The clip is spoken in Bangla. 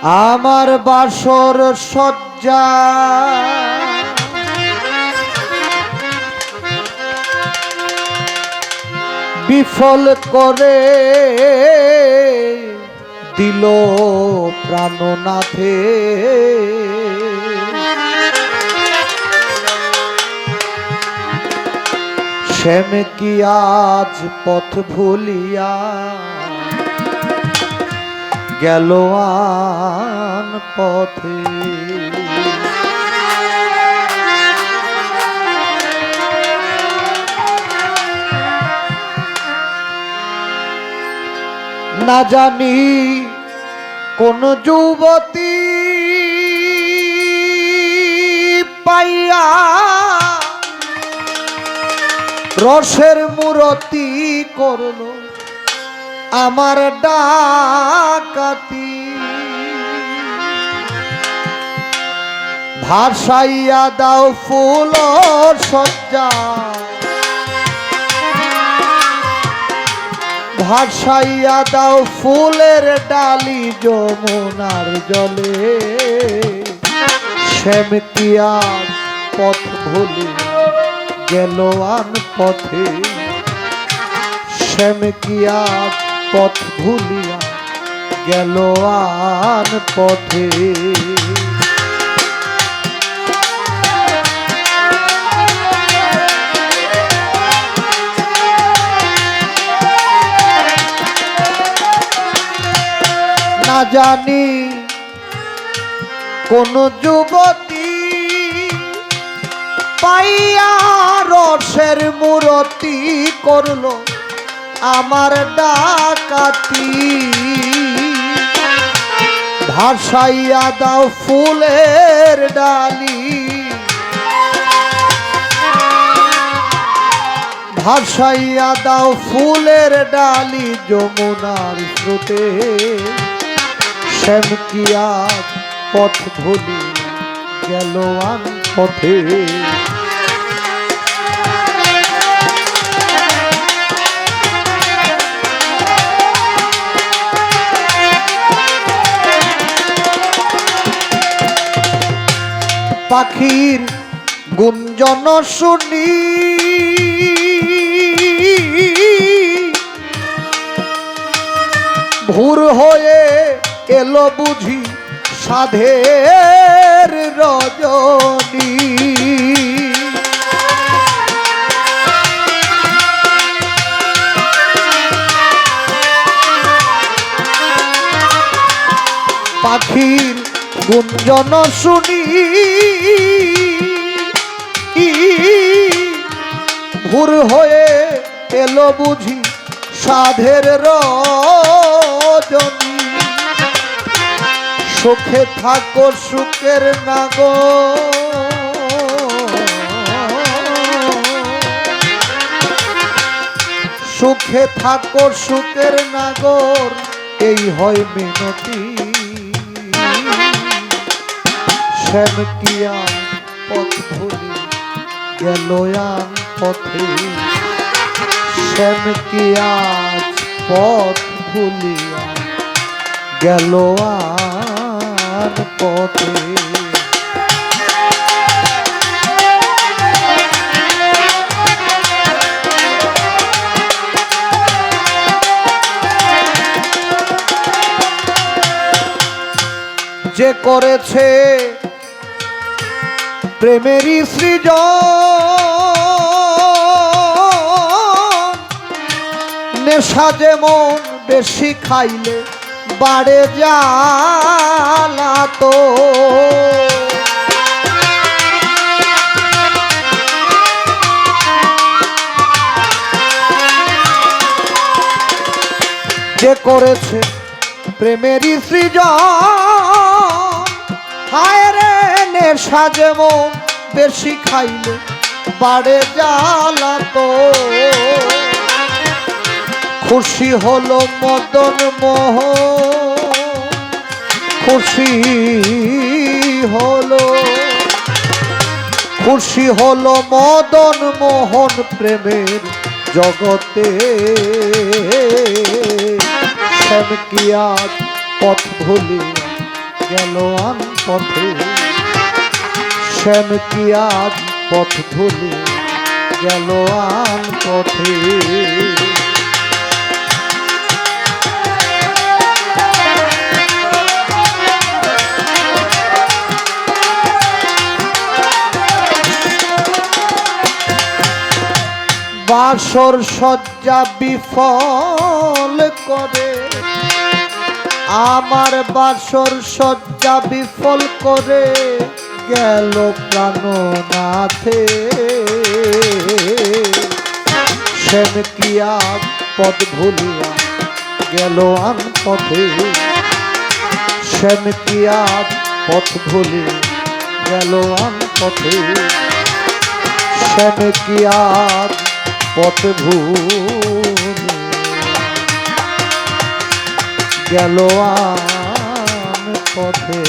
আমার বাসর সজ্জা বিফল করে দিল প্রাণনাথে। শ্যাম কি আজ পথ ভুলিয়া গেল আন পথে। না জানি কোন যুবতী পাইয়া রসের মূরতি করলো আমার ডাকাতি। ভাসাইয়া দাও ফুল সজ্জা, ভাসাইয়া দাও ফুলের ডালি যমুনার জলে। শ্যাম কি আজ পথ ভুলি গেল আন পথে। শ্যাম কি আজ পথ ভুলিয়া গেল আন পথে। না জানি কোন যুবতী পাইয়া রসের মূরতি করলো আমার ডাকাতি। ভাসাইয়া দাও ফুলের ডালি, ভাসাইয়া দাও ফুলের ডালি যমুনার স্রোতে। শ্যাম কি আজ পথ ভুলি গেল আন পথে। পাখির গুঞ্জন শুনি ভোর হয়ে এলো বুঝি সাধের রজনী। পাখির গুঞ্জন শুনি ভোর হয়ে এলো বুঝি সাধের রজনী। সুখে থাকো সুখের নাগর, সুখে থাকো সুখের নাগর এই হয় মিনতি। শ্যাম কি আজ পথ ভুলি গেল আন পথে। শ্যাম কি আজ পথ ভুলিয়া গেল আন পথে। যে করেছে প্রেমেরই সৃজন, নেশা যেমন বেশি খাইলে বাড়ে জ্বালাতো। যে করেছে প্রেমেরই সৃজন, হায় রে নেশা যেমন বেশি খাইলে বাড়ে জ্বালাতো। খুশি হলো মদন মোহন, খুশি হলো, খুশি হলো মদন মোহন প্রেমের জগতে। শ্যাম কি আজ পথ ভুলি গেল আন পথে, শ্যাম কি আজ পথ ভুলে গেল আন পথে। বাসর সজ্জা বিফল করে, আমার বাসর সজ্জা বিফল করে গেল প্রাণনাথে, শ্যাম কি আজ পথ ভুলিয়া গেল আন পথে, শ্যাম কি আজ পথ ভুলে গেল আন পথে, শ্যাম কি আজ পথ ভুলে গেল আন পথে।